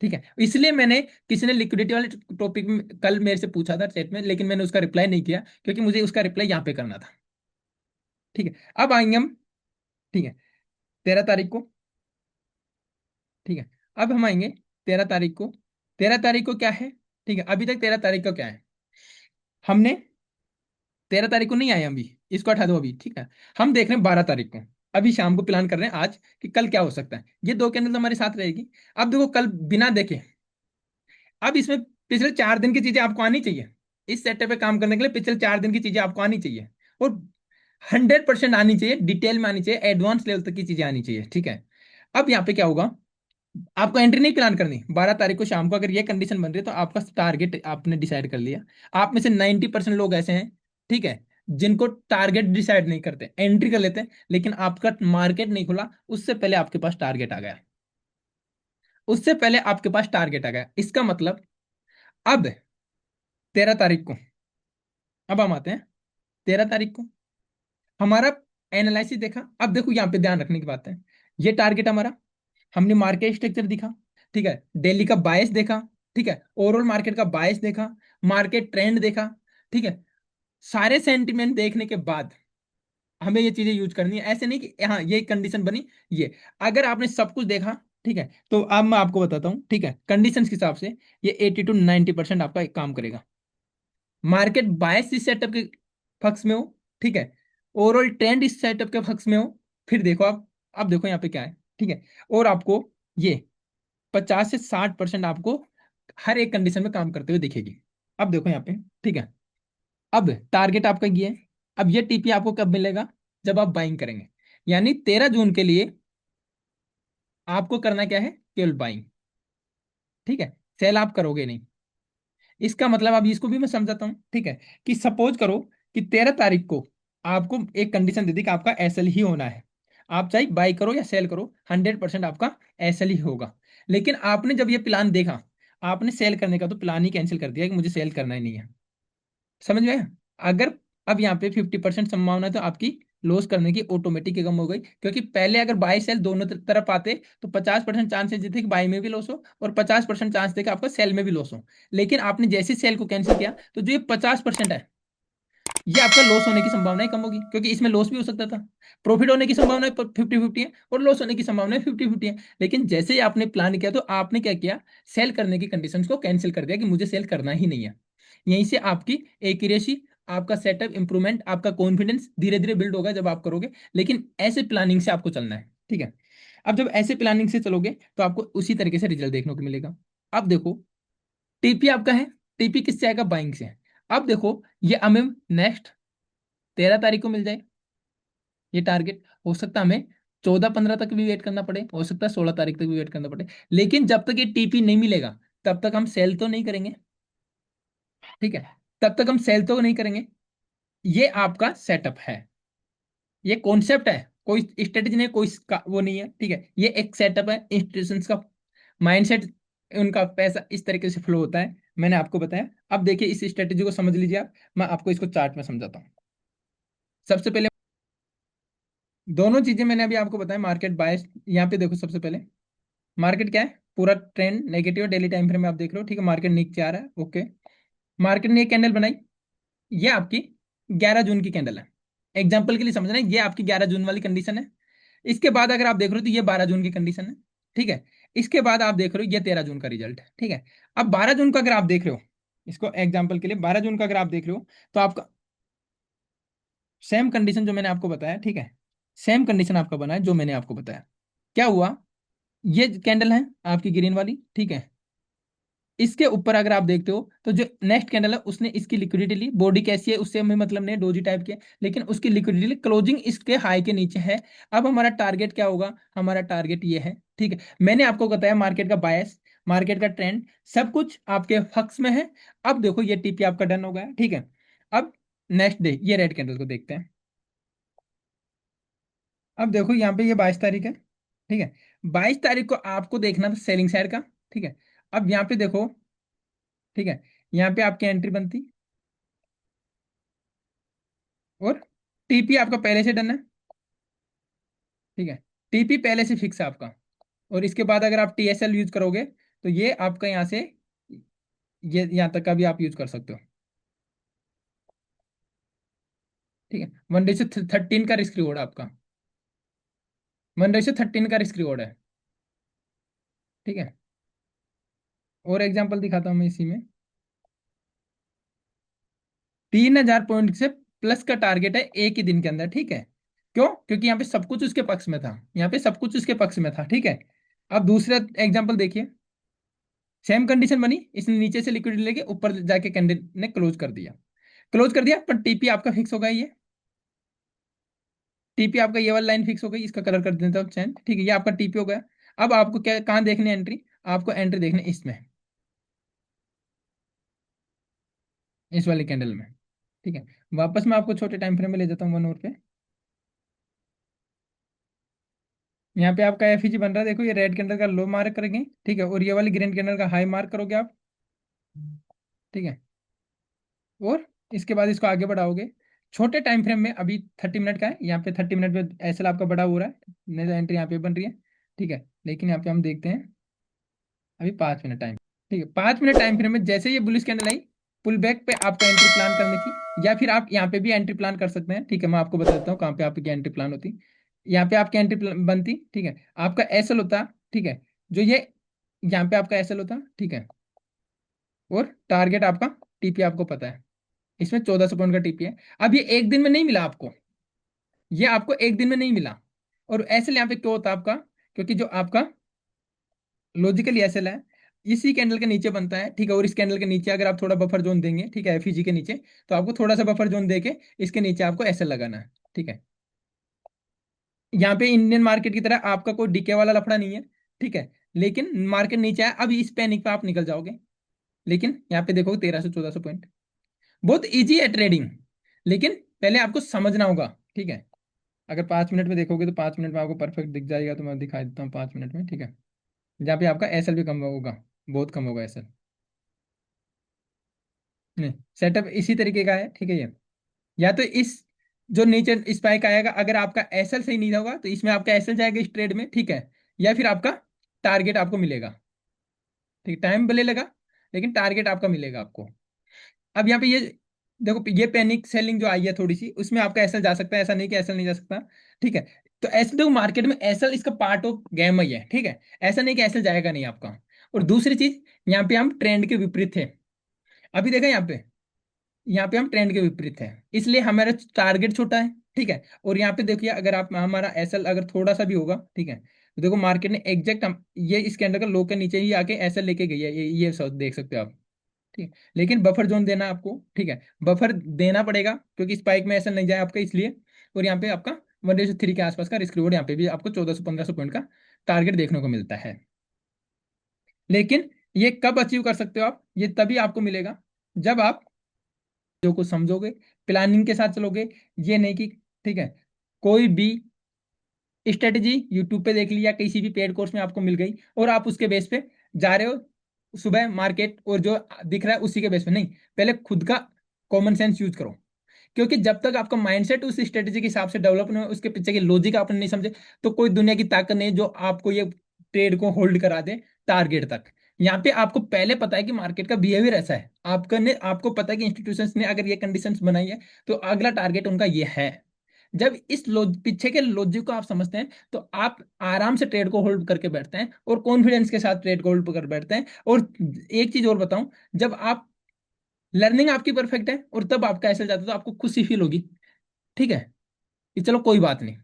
ठीक है। इसलिए मैंने, किसी ने लिक्विडिटी वाले टॉपिक में कल मेरे से पूछा था चैट में, लेकिन मैंने उसका रिप्लाई नहीं किया क्योंकि मुझे उसका रिप्लाई यहाँ पे करना था, ठीक है। अब आएंगे हम, ठीक है, 13 तारीख को, ठीक है। अब हम आएंगे 13 तारीख को। 13 तारीख को क्या है, ठीक है, अभी तक 13 तारीख का क्या है, हमने 13 तारीख को नहीं आए अभी, इसको हटा दो अभी, ठीक है। हम देख रहे हैं 12 तारीख को, अभी शाम को प्लान कर रहे हैं आज कि कल क्या हो सकता है। ये दो कैंडल तो हमारे साथ रहेगी। अब देखो, कल बिना देखे, अब इसमें पिछले 4 दिन की चीजें आपको आनी चाहिए, इस सेटअप पे काम करने के लिए पिछले 4 दिन की चीजें आपको आनी चाहिए, और 100% आनी चाहिए, डिटेल में आनी चाहिए, एडवांस लेवल तक की चीजें आनी चाहिए, ठीक है। अब यहाँ पे क्या होगा, आपको एंट्री नहीं प्लान करनी 12 तारीख को शाम को, अगर ये कंडीशन बन रही है तो आपका टारगेट आपने डिसाइड कर लिया। आप में से 90% लोग ऐसे हैं ठीक है, जिनको टारगेट डिसाइड नहीं करते, एंट्री कर लेते हैं, लेकिन आपका मार्केट नहीं खुला उससे पहले आपके पास टारगेट आ गया, उससे पहले आपके पास टारगेट आ गया। इसका मतलब अब 13 तारीख को, अब हम आते हैं 13 तारीख को, हमारा एनालिसिस देखा। अब देखो यहाँ पे ध्यान रखने की बात है, ये टारगेट हमारा, हमने मार्केट स्ट्रक्चर दिखा, ठीक है, डेली का बायस देखा, ठीक है, ओवरऑल मार्केट का बायस देखा, मार्केट ट्रेंड देखा, ठीक है, सारे सेंटिमेंट देखने के बाद हमें ये चीजें यूज करनी है। ऐसे नहीं कि हाँ ये कंडीशन बनी, ये अगर आपने सब कुछ देखा, ठीक है, तो अब मैं आपको बताता हूँ, ठीक है, कंडीशन के हिसाब से ये 80 to 90% आपका एक काम करेगा। मार्केट बायस इस सेटअप के पक्ष में हो, ठीक है, ओवरऑल ट्रेंड इस सेटअप के पक्ष में हो, फिर देखो आप, अब देखो यहाँ पे क्या है, ठीक है, और आपको ये 50 से 60% आपको हर एक कंडीशन में काम करते हुए दिखेगी। अब देखो यहाँ पे, ठीक है, अब टारगेट आपका ये है। अब ये टीपी आपको कब मिलेगा, जब आप बाइंग करेंगे, यानी 13 जून के लिए आपको करना क्या है, केवल बाइंग, ठीक है, सेल आप करोगे नहीं। इसका मतलब अब इसको भी मैं समझाता हूँ, ठीक है, कि सपोज करो कि 13 तारीख को आपको एक कंडीशन दे दी कि आपका एसएल ही होना है, आप चाहे बाई करो या सेल करो, 100% आपका एसएल ही होगा। लेकिन आपने जब ये प्लान देखा, आपने सेल करने का तो प्लान ही कैंसिल कर दिया कि मुझे सेल करना ही नहीं है। समझ में आया? अगर अब यहाँ पे 50% संभावना है तो आपकी लॉस करने की ऑटोमेटिक कम हो गई, क्योंकि पहले अगर बाई सेल दोनों तरफ आते तो 50% चांसेस थे कि बाई में भी लॉस हो, और 50% चांस थे कि आपका सेल में भी लॉस हो। लेकिन आपने जैसे सेल को कैंसिल किया तो जो ये 50% है, ये आपका लॉस होने की संभावना कम होगी, क्योंकि इसमें लॉस भी हो सकता था। प्रॉफिट होने की संभावना 50-50 है और लॉस होने की संभावना 50-50 है। लेकिन जैसे ही आपने प्लान किया तो आपने क्या किया, सेल करने की कंडीशंस को कैंसिल कर दिया कि मुझे सेल करना ही नहीं है। यहीं से आपकी एक्यूरेसी, आपका सेटअप इंप्रूवमेंट, आपका कॉन्फिडेंस धीरे धीरे बिल्ड होगा जब आप करोगे। लेकिन ऐसे प्लानिंग से आपको चलना है, ठीक है। अब जब ऐसे प्लानिंग से चलोगे तो आपको उसी तरीके से रिजल्ट देखने को मिलेगा। अब देखो, टीपी आपका है, टीपी किससे आएगा, बाइंग से। अब देखो ये हमें नेक्स्ट 13 तारीख को मिल जाए, ये टारगेट हो सकता है हमें 14-15 तक भी वेट करना पड़े, हो सकता है 16 तारीख तक भी वेट करना पड़े। लेकिन जब तक ये टीपी नहीं मिलेगा तब तक हम सेल तो नहीं करेंगे, ठीक है, तब तक हम सेल तो नहीं करेंगे। ये आपका सेटअप है, ये कॉन्सेप्ट है, कोई स्ट्रेटेजी नहीं, कोई वो नहीं है, ठीक है, ये एक सेटअप है, इंस्टीट्यूशंस का माइंडसेट, उनका पैसा इस तरीके से फ्लो होता है, मैंने आपको बताया। अब देखिए इस स्ट्रेटेजी को समझ लीजिए आप, मैं आपको इसको चार्ट में समझाता हूँ। सबसे पहले दोनों चीजें मैंने अभी आपको बताया, मार्केट बायस, यहाँ पे देखो सबसे पहले मार्केट क्या है, पूरा trend negative, daily time frame में आप देख रहे हो, ठीक है, मार्केट नीचे आ रहा है, ओके। मार्केट ने एक कैंडल बनाई, ये आपकी 11 जून की कैंडल है, एग्जाम्पल के लिए समझना, ये आपकी 11 जून वाली कंडीशन है। इसके बाद अगर आप देख रहे हो तो ये 12 जून की कंडीशन है, ठीक है। इसके बाद आप देख रहे हो ये 13 जून का रिजल्ट है, ठीक है। अब 12 जून का अगर आप देख रहे हो, इसको एग्जाम्पल के लिए 12 जून का अगर आप देख रहे हो तो आपका सेम कंडीशन जो मैंने आपको बताया, ठीक है, सेम कंडीशन आपका बना है जो मैंने आपको बताया। क्या हुआ, ये कैंडल है आपकी ग्रीन वाली, ठीक है, इसके ऊपर अगर आप देखते हो तो जो नेक्स्ट कैंडल है उसने इसकी लिक्विडिटी ली, बॉडी कैसी है उससे हमें मतलब नहीं, डोजी टाइप की है, लेकिन उसकी लिक्विडिटी क्लोजिंग इसके हाई के नीचे है। अब हमारा टारगेट क्या होगा, हमारा टारगेट ये है, ठीक है। मैंने आपको बताया मार्केट का बायस, मार्केट का ट्रेंड, सब कुछ आपके पक्ष में है। अब देखो ये टीपी आपका डन हो गया है, ठीक है। अब नेक्स्ट डे ये रेड कैंडल को देखते हैं। अब देखो यहाँ पे ये 22 तारीख है, ठीक है, 22 तारीख को आपको देखना था सेलिंग साइड का, ठीक है। अब यहाँ पे देखो, ठीक है, यहाँ पे आपकी एंट्री बनती, और टीपी आपका पहले से डन है, ठीक है, टीपी पहले से फिक्स है आपका। और इसके बाद अगर आप टीएसएल यूज करोगे तो ये आपका यहाँ से ये यहाँ तक का भी आप यूज कर सकते हो, ठीक है। 1:13 का रिस्क रिवॉर्ड आपका, 1:13 का रिस्क रिवॉर्ड है, ठीक है। और एग्जाम्पल दिखाता हूँ मैं इसी में, 3,000 पॉइंट से प्लस का टारगेट है एक ही दिन के अंदर, ठीक है। क्यों, क्योंकि यहाँ पे सब कुछ उसके पक्ष में था, यहाँ पे सब कुछ उसके पक्ष में था, ठीक है। अब दूसरा एग्जाम्पल देखिए, सेम कंडीशन बनी, इसने नीचे से लिक्विडिटी लेके ऊपर जाके कैंडल ने क्लोज कर दिया, क्लोज कर दिया, पर टीपी आपका फिक्स हो गया, ये टीपी आपका ये वाला लाइन फिक्स हो गई, इसका कलर कर देता हूँ चेंज, ठीक है, ये आपका टीपी हो गया। अब आपको क्या, कहाँ देखनी है एंट्री, आपको एंट्री देखनी है इसमें, इस वाली कैंडल में, ठीक है, वापस मैं आपको छोटे टाइम फ्रेम में ले जाता हूँ 1 आवर पे। यहाँ पे आपका एफईजी बन रहा है, देखो ये रेड कैंडल का लो मार्क करेंगे, ठीक है, और ये वाली ग्रीन कैंडल का हाई मार्क करोगे आप। ठीक है, और इसके बाद इसको आगे बढ़ाओगे छोटे टाइम फ्रेम में। अभी 30 मिनट का है, यहाँ पे 30 मिनट में एसएल आपका बड़ा हो रहा है, नहीं एंट्री यहाँ पे बन रही है। ठीक है, लेकिन यहाँ पे हम देखते हैं अभी 5 मिनट टाइम। ठीक है, 5 मिनट टाइम फ्रेम में जैसे ये बुलिश कैंडल आई, पुल बैक पे आपको एंट्री प्लान करनी थी, या फिर आप यहाँ पे भी एंट्री प्लान कर सकते हैं। ठीक है, मैं आपको बता देता हूँ कहाँ पे आपकी एंट्री प्लान होती। यहाँ पे आपकी एंट्री बनती, ठीक है, आपका एसएल होता, ठीक है, जो ये यहाँ पे आपका एसएल होता, ठीक है, और टारगेट आपका टीपी आपको पता है, इसमें 1400 पॉइंट का टीपी है। अब ये एक दिन में नहीं मिला आपको, ये आपको एक दिन में नहीं मिला। और एसएल यहाँ पे क्यों होता है आपका, क्योंकि जो आपका लॉजिकली एसएल है इसी कैंडल के नीचे बनता है। ठीक है, और इस कैंडल के नीचे अगर आप थोड़ा बफर जोन देंगे, ठीक है, एफईजी के नीचे, तो आपको थोड़ा सा बफर जोन देके इसके नीचे आपको एसएल लगाना है। ठीक है, यहाँ पे इंडियन मार्केट की तरह आपका कोई डीके वाला लफड़ा नहीं है। ठीक है, लेकिन मार्केट नीचे आया, अब इस पैनिक पे आप निकल जाओगे। लेकिन यहाँ पे देखो 1300 1400 पॉइंट, बहुत ईजी है ट्रेडिंग, लेकिन पहले आपको समझना होगा। ठीक है, अगर 5 मिनट में देखोगे तो 5 मिनट में आपको परफेक्ट दिख जाएगा, तो मैं दिखा देता हूँ 5 मिनट में। ठीक है, जहाँ पे आपका एसएल भी कम होगा, बहुत कम होगा एसएल। नहीं, सेटअप इसी तरीके का है। ठीक है, ये या तो इस जो नीचे स्पाइक आएगा, अगर आपका एसएल सही नहीं होगा तो इसमें आपका एसएल जाएगा इस ट्रेड में। ठीक है, या फिर आपका टारगेट आपको मिलेगा। ठीक, टाइम भले लगा, लेकिन टारगेट आपका मिलेगा आपको। अब यहाँ पे ये देखो, ये पैनिक सेलिंग जो आई है थोड़ी सी, उसमें आपका एसएल जा सकता है, ऐसा नहीं कि एसएल नहीं जा सकता। ठीक है, तो ऐसे देखो मार्केट में एसएल इसका पार्ट ऑफ गेम ही है। ठीक है, ऐसा नहीं कि एसएल जाएगा नहीं आपका। और दूसरी चीज, यहाँ पे हम ट्रेंड के विपरीत थे। अभी देखा यहाँ पे हम ट्रेंड के विपरीत है, इसलिए हमारा टारगेट छोटा है। ठीक है, और यहाँ पे देखिए अगर आप हमारा एसएल अगर थोड़ा सा भी होगा, ठीक है, तो देखो मार्केट ने एग्जैक्ट हम ये इस कैंडल का लो के नीचे ही आके एसएल लेके गई है, ये सब देख सकते हो आप। ठीक है, लेकिन बफर जोन देना आपको, ठीक है, बफर देना पड़ेगा क्योंकि स्पाइक में एसएल नहीं जाए आपका, इसलिए। और यहाँ पे आपका 1:3 के आसपास का रिस्क रिवॉर्ड, यहाँ पे भी आपको 1400 1500 पॉइंट का टारगेट देखने को मिलता है। लेकिन ये कब अचीव कर सकते हो आप, ये तभी आपको मिलेगा जब आप जो कुछ समझोगे, प्लानिंग के साथ चलोगे। ये नहीं कि, ठीक है, कोई भी स्ट्रेटेजी यूट्यूब पे देख लिया, किसी भी पेड कोर्स में आपको मिल गई और आप उसके बेस पे जा रहे हो सुबह मार्केट, और जो दिख रहा है उसी के बेस पे नहीं। पहले खुद का कॉमन सेंस यूज करो, क्योंकि जब तक आपका माइंडसेट उस स्ट्रेटेजी के हिसाब से डेवलप नहीं हो, उसके पीछे की लॉजिक आपने नहीं समझे, तो कोई दुनिया की ताकत नहीं जो आपको ये ट्रेड को होल्ड करा दे टारगेट तक। यहाँ पे आपको पहले पता है कि मार्केट का बिहेवियर ऐसा है, आपको पता है कि इंस्टीट्यूशंस ने अगर ये कंडीशंस बनाई है तो अगला टारगेट उनका ये है। जब इस पीछे के लॉजिक को आप समझते हैं, तो आप आराम से ट्रेड को होल्ड करके बैठते हैं और कॉन्फिडेंस के साथ ट्रेड को होल्ड कर बैठते हैं। और एक चीज और बताऊं, जब आप लर्निंग आपकी परफेक्ट है और तब आपका ऐसे जाता है तो आपको खुशी फील होगी। ठीक है, कि चलो कोई बात नहीं,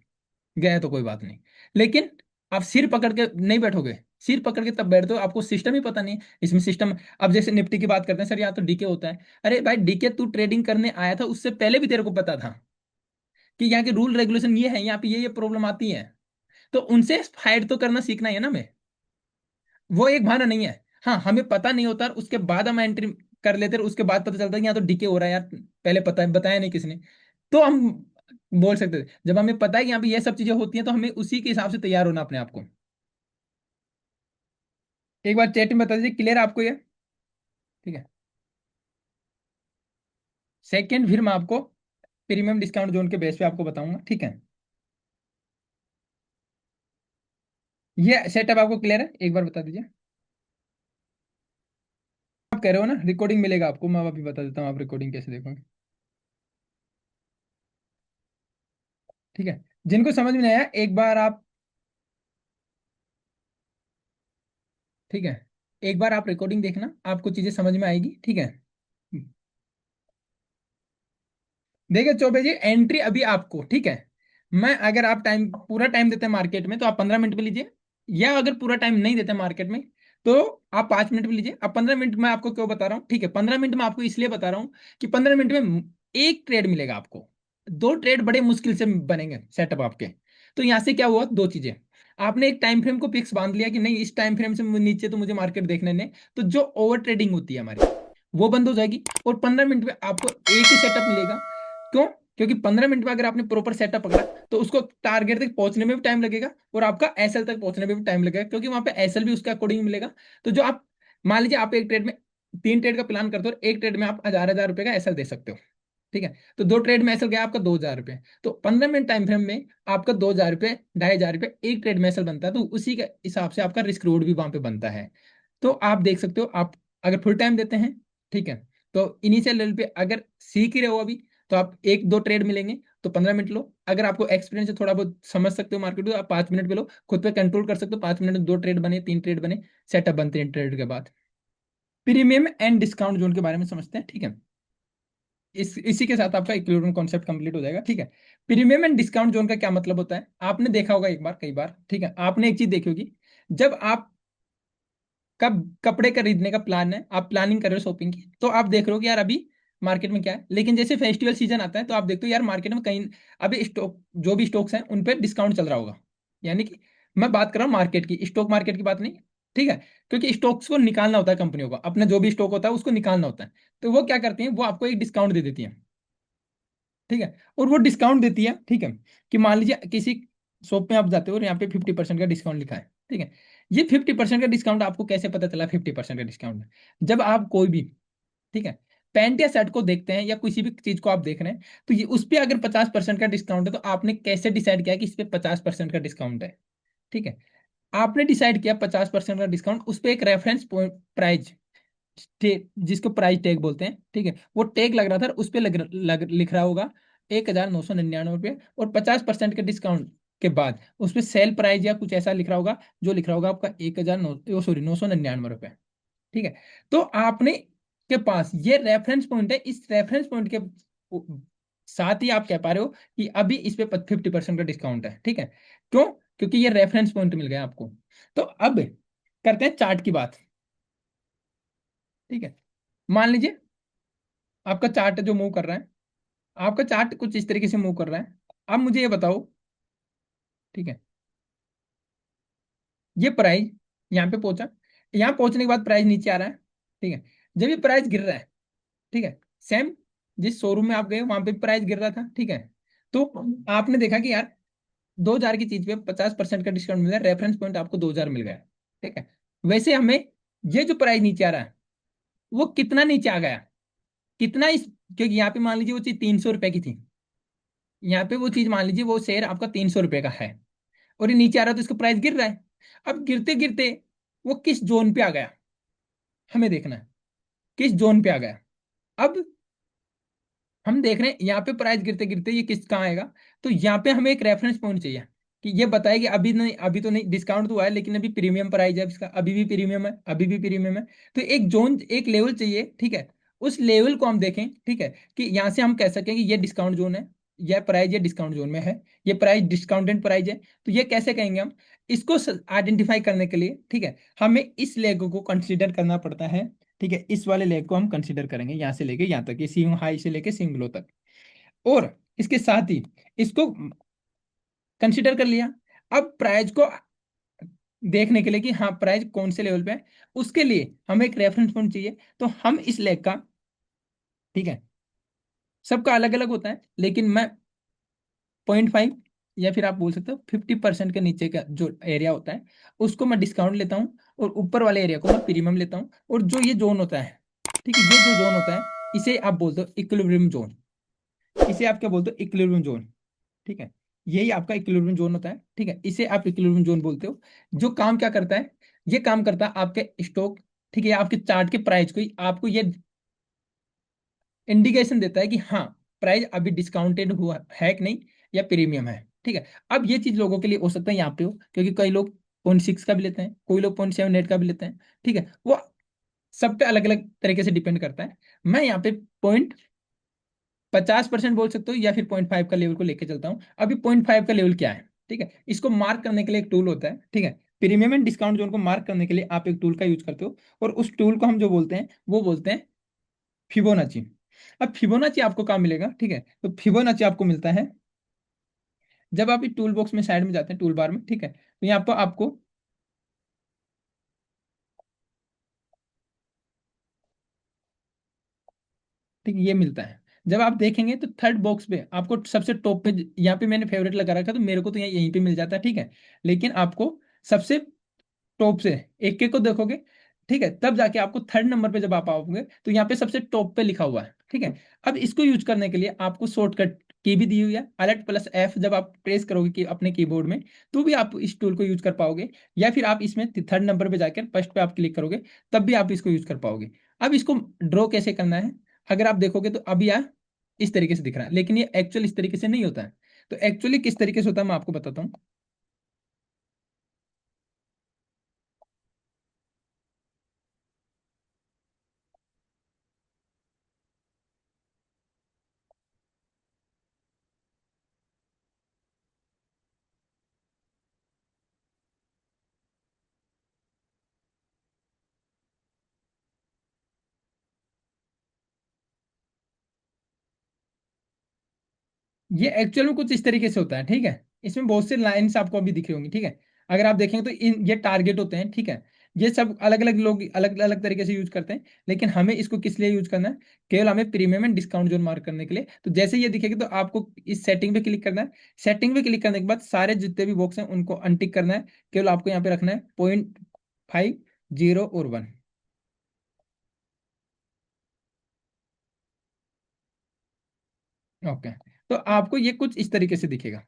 गए तो कोई बात नहीं। लेकिन आप सिर पकड़ के नहीं बैठोगे, सिर पकड़ के तब बैठते हो, आपको सिस्टम ही पता नहीं है इसमें सिस्टम। अब जैसे निफ्टी की बात करते हैं, सर यहाँ तो डीके होता है। अरे भाई, डीके तू ट्रेडिंग करने आया था उससे पहले भी तेरे को पता था कि यहाँ के रूल रेगुलेशन ये है, यहाँ पे ये प्रॉब्लम आती है। तो उनसे फाइट तो करना सीखना ही है ना। मैं वो एक बहाना नहीं है। हाँ, हमें पता नहीं होता और उसके बाद हम एंट्री कर लेते हैं, उसके बाद पता चलता है कि यहाँ तो डीके हो रहा है यार, पहले पता बताया नहीं किसने। तो हम बोल सकते थे, जब हमें पता है कि यहाँ पे ये सब चीजें होती हैं तो हमें उसी के हिसाब से तैयार होना अपने आप को। एक बार चैट में बता दीजिए, क्लियर है आपको ये? ठीक है, सेकंड फिर मैं आपको प्रीमियम डिस्काउंट जोन के बेस पे आपको बताऊंगा। ठीक है, ये सेटअप आपको क्लियर है, एक बार बता दीजिए। आप कह रहे हो ना रिकॉर्डिंग मिलेगा आपको, मैं अभी बता देता हूँ आप रिकॉर्डिंग कैसे देखोगे। ठीक है, जिनको समझ में नहीं आया एक बार आप, ठीक है, एक बार आप रिकॉर्डिंग देखना, आपको चीजें समझ में आएगी। ठीक है, देखिए चौबे जी, एंट्री अभी आपको, ठीक है, मैं अगर आप टाइम पूरा टाइम देते हैं मार्केट में तो आप 15 मिनट में लीजिए, या अगर पूरा टाइम नहीं देते मार्केट में तो आप 5 मिनट में लीजिए। अब 15 मिनट में आपको क्यों बता रहा हूँ, ठीक है, 15 मिनट में आपको इसलिए बता रहा हूँ कि 15 मिनट में एक ट्रेड मिलेगा आपको, दो ट्रेड बड़े मुश्किल से बनेंगे सेटअप आपके। तो यहाँ से क्या हुआ, दो चीजें, आपने एक टाइम फ्रेम को फिक्स बांध लिया कि नहीं इस टाइम फ्रेम से नीचे तो मुझे मार्केट देखने ने, तो जो ओवर ट्रेडिंग होती है हमारी, वो बंद हो जाएगी, और 15 मिनट में आपको एक ही सेटअप मिलेगा। क्यों? क्योंकि 15 मिनट में अगर आपने प्रॉपर सेटअप पकड़ा तो उसको टारगेट तक पहुंचने में भी टाइम लगेगा, और आपका एसएल तक पहुंचने में भी टाइम लगेगा, क्योंकि वहां पे एसएल भी उसके अकॉर्डिंग मिलेगा। तो जो आप मान लीजिए आप एक ट्रेड में 3 ट्रेड का प्लान करते हो, और एक ट्रेड में आप 1000 1000 रुपए का एसएल दे सकते हो, ठीक है। तो 2 ट्रेड में एसएल गया आपका 2000 रुपये, तो 15 मिनट टाइम फ्रेम में आपका 2000 रुपये 2500 रुपये एक ट्रेड में एसएल बनता है, तो उसी के हिसाब से आपका रिस्क रोड भी वहां पे बनता है। तो आप देख सकते हो, आप अगर फुल टाइम देते हैं, ठीक है, तो इनिशियल लेवल पे अगर सीख ही रहे हो अभी, तो आप 1 2 ट्रेड मिलेंगे तो 15 मिनट लो। अगर आपको एक्सपीरियंस है, थोड़ा बहुत समझ सकते हो मार्केट को, आप 5 मिनट पे लो, खुद पे कंट्रोल कर सकते हो, 5 मिनट में 2 ट्रेड बने, 3 ट्रेड बने, सेटअप बनते हैं 3 ट्रेड के बाद। प्रीमियम एंड डिस्काउंट जोन के बारे में समझते हैं, ठीक है। इसी के साथ आपका इक्विलिब्रियम कॉन्सेप्ट कंप्लीट हो जाएगा, ठीक है। प्रीमियम एंड डिस्काउंट जोन का क्या मतलब होता है, आपने देखा होगा एक बार, कई बार, ठीक है। आपने एक चीज देखी होगी, जब आप कब कपड़े खरीदने का प्लान है, आप प्लानिंग कर रहे हो शॉपिंग की, तो आप देख रहे हो कि यार अभी मार्केट में क्या है, लेकिन जैसे फेस्टिवल सीजन आता है तो आप देखते हो यार मार्केट में कहीं अभी स्टॉक, जो भी स्टॉक्स हैं उन पे डिस्काउंट चल रहा होगा। यानी कि मैं बात कर रहा हूँ मार्केट की, स्टॉक मार्केट की बात नहीं, ठीक है। क्योंकि स्टॉक्स को निकालना होता है कंपनियों को, अपना जो भी स्टॉक होता है उसको निकालना होता है, तो वो क्या करती है, वो आपको एक डिस्काउंट दे देती है, ठीक है। और वो डिस्काउंट देती है, ठीक है, कि मान लीजिए किसी शॉप में आप जाते हो और यहाँ पे 50% का डिस्काउंट लिखा है, ठीक है। ये 50% का डिस्काउंट आपको कैसे पता चला 50% का डिस्काउंट है? जब आप कोई भी, ठीक है, पैंट या शर्ट को देखते हैं या किसी भी चीज को आप देख रहे हैं, तो ये उस पर अगर 50% का डिस्काउंट है, तो आपने कैसे डिसाइड किया कि इस पे 50% का डिस्काउंट है, ठीक है। आपने डिसाइड किया 50% का डिस्काउंट, उस पर एक रेफरेंस प्राइस, जिसको प्राइस टैग बोलते हैं, ठीक है, वो टैग लग रहा था, उस पर लिख रहा होगा 1999 रुपये, और 50% के डिस्काउंट के बाद उस पर सेल प्राइस या कुछ ऐसा लिख रहा होगा, जो लिख रहा होगा आपका 1009, सॉरी 999 रुपये, ठीक है। तो आपने के पास ये रेफरेंस पॉइंट है, इस रेफरेंस पॉइंट के साथ ही आप कह पा रहे हो कि अभी इस पे 50% का डिस्काउंट है, ठीक है। क्यों? क्योंकि ये रेफरेंस पॉइंट मिल गया आपको। तो अब करते हैं चार्ट की बात, ठीक है। मान लीजिए आपका चार्ट जो मूव कर रहा है, आपका चार्ट कुछ इस तरीके से मूव कर रहा है। अब मुझे ये बताओ, ठीक है, ये प्राइस यहाँ पे पहुंचा, यहाँ पहुंचने के बाद प्राइस नीचे आ रहा है, ठीक है। जब ये प्राइस गिर रहा है, ठीक है, सेम जिस शोरूम में आप गए वहां पे प्राइस गिर रहा था, ठीक है। तो आपने देखा कि यार 2000 की चीज पे 50% का डिस्काउंट मिल रहा है, रेफरेंस पॉइंट आपको 2000 मिल गया, ठीक है। वैसे हमें ये जो प्राइस नीचे आ रहा है, वो कितना नीचे आ गया, कितना इस, क्योंकि यहाँ पे मान लीजिए वो चीज 300 रुपए की थी, यहाँ पे वो चीज मान लीजिए वो शेयर आपका 300 रुपए का है, और ये नीचे आ रहा है तो इसका प्राइस गिर रहा है। अब गिरते गिरते वो किस जोन पे आ गया, हमें देखना है किस जोन पे आ गया। अब हम देख रहे हैं यहाँ पे प्राइस गिरते गिरते ये किस कहाँ आएगा, तो यहाँ पे हमें एक रेफरेंस पॉइंट चाहिए, कि ये बताए कि अभी नहीं, अभी तो नहीं, डिस्काउंट तो हुआ है लेकिन अभी प्रीमियम प्राइस है इसका, अभी भी प्रीमियम है, अभी भी प्रीमियम है। तो एक जोन, एक लेवल चाहिए, ठीक है। उस लेवल को हम देखें, ठीक है, कि यहाँ से हम कह सकें कि ये डिस्काउंट जोन है, यह प्राइस ये डिस्काउंट जोन में है, ये प्राइस डिस्काउंटेड प्राइस है। तो ये कैसे कहेंगे हम, इसको आइडेंटिफाई करने के लिए, ठीक है, हमें इस लेग को कंसिडर करना पड़ता है, ठीक है। इस वाले लेग को हम कंसिडर करेंगे यहाँ से लेके यहाँ तक, ये सी हाई से लेके सी लो तक, और इसके साथ ही इसको कंसिडर कर लिया। अब प्राइस को देखने के लिए कि हाँ प्राइस कौन से लेवल पे है, उसके लिए हमें एक रेफरेंस पॉइंट चाहिए। तो हम इस लेग का, ठीक है, सबका अलग अलग होता है, लेकिन मैं 0.5, या फिर आप बोल सकते हो 50% के नीचे का जो एरिया होता है उसको मैं डिस्काउंट लेता हूँ, और ऊपर वाले एरिया को मैं प्रीमियम लेता हूँ। और जो ये जोन होता है, ठीक है, ये जो जोन होता है इसे आप बोलते हो इक्विलिब्रियम जोन, इसे आप क्या बोलते हो, इक्विलिब्रियम जोन, ठीक है। यही आपका इक्विलिब्रियम जोन होता है, ठीक है, इसे आप इक्विलिब्रियम जोन बोलते हो। जो काम क्या करता है, ये काम करता है आपके स्टॉक, ठीक है, आपके चार्ट के प्राइस को आपको ये इंडिकेशन देता है कि हाँ प्राइस अभी डिस्काउंटेड हुआ है कि नहीं, या प्रीमियम है, ठीक है। अब ये चीज लोगों के लिए हो सकता है यहाँ पे हो, क्योंकि कई लोग 0.6 का भी लेते हैं, कोई लोग 0.78 का भी लेते हैं, ठीक है। वो सब पे अलग अलग तरीके से डिपेंड करता है। मैं यहाँ पे 50% बोल सकते हो, या फिर 0.5 का लेवल को लेके चलता हूँ। अभी 0.5 का लेवल क्या है, ठीक है, इसको मार्क करने के लिए एक टूल होता है, ठीक है। प्रीमियम एंड डिस्काउंट जोन को मार्क करने के लिए आप एक टूल का यूज करते हो, और उस टूल को हम जो बोलते हैं वो बोलते हैं फिबोनाची। अब फिबोनाची आपको कहाँ मिलेगा, ठीक है, तो फिबोनाची आपको मिलता है जब आप टूल बॉक्स में साइड में जाते हैं, टूल बार में, ठीक है, तो यहाँ पर आपको ठीक है, ये मिलता है। जब आप देखेंगे तो थर्ड बॉक्स पे आपको सबसे टॉप पे, यहाँ पे मैंने फेवरेट लगा रखा, तो मेरे को तो यहीं पे मिल जाता है, ठीक है। लेकिन आपको सबसे टॉप से एक एक को देखोगे, ठीक है, तब जाके आपको थर्ड नंबर पे जब आप आओगे तो यहाँ पे सबसे टॉप पे लिखा हुआ है, ठीक है। अब इसको यूज करने के लिए आपको शॉर्टकट की भी दी हुई है, Alt+F जब आप प्रेस करोगे कि अपने कीबोर्ड में, तो भी आप इस टूल को यूज कर पाओगे। या फिर आप इसमें थर्ड नंबर पे जाकर फर्स्ट पे आप क्लिक करोगे, तब भी आप इसको यूज कर पाओगे। अब इसको ड्रॉ कैसे करना है, अगर आप देखोगे तो अभी यह इस तरीके से दिख रहा है, लेकिन ये एक्चुअल इस तरीके से नहीं होता है। तो एक्चुअली किस तरीके से होता है मैं आपको बताता हूँ। ये एक्चुअल में कुछ इस तरीके से होता है, ठीक है। इसमें बहुत से लाइंस आपको अभी दिख रही होंगी, ठीक है। अगर आप देखेंगे तो ये टारगेट होते हैं, ठीक है। ये सब अलग अलग लोग अलग अलग तरीके से यूज करते हैं, लेकिन हमें इसको किस लिए यूज करना है, केवल हमें premium and discount zone mark करने के लिए। तो जैसे ये दिखेगी तो आपको इस सेटिंग पे क्लिक करना है। सेटिंग पे क्लिक करने के बाद सारे जितने भी बॉक्स हैं उनको अनटिक करना है। केवल आपको यहाँ पे रखना है 0.5, 0 और 1। ओके। तो आपको ये कुछ इस तरीके से दिखेगा,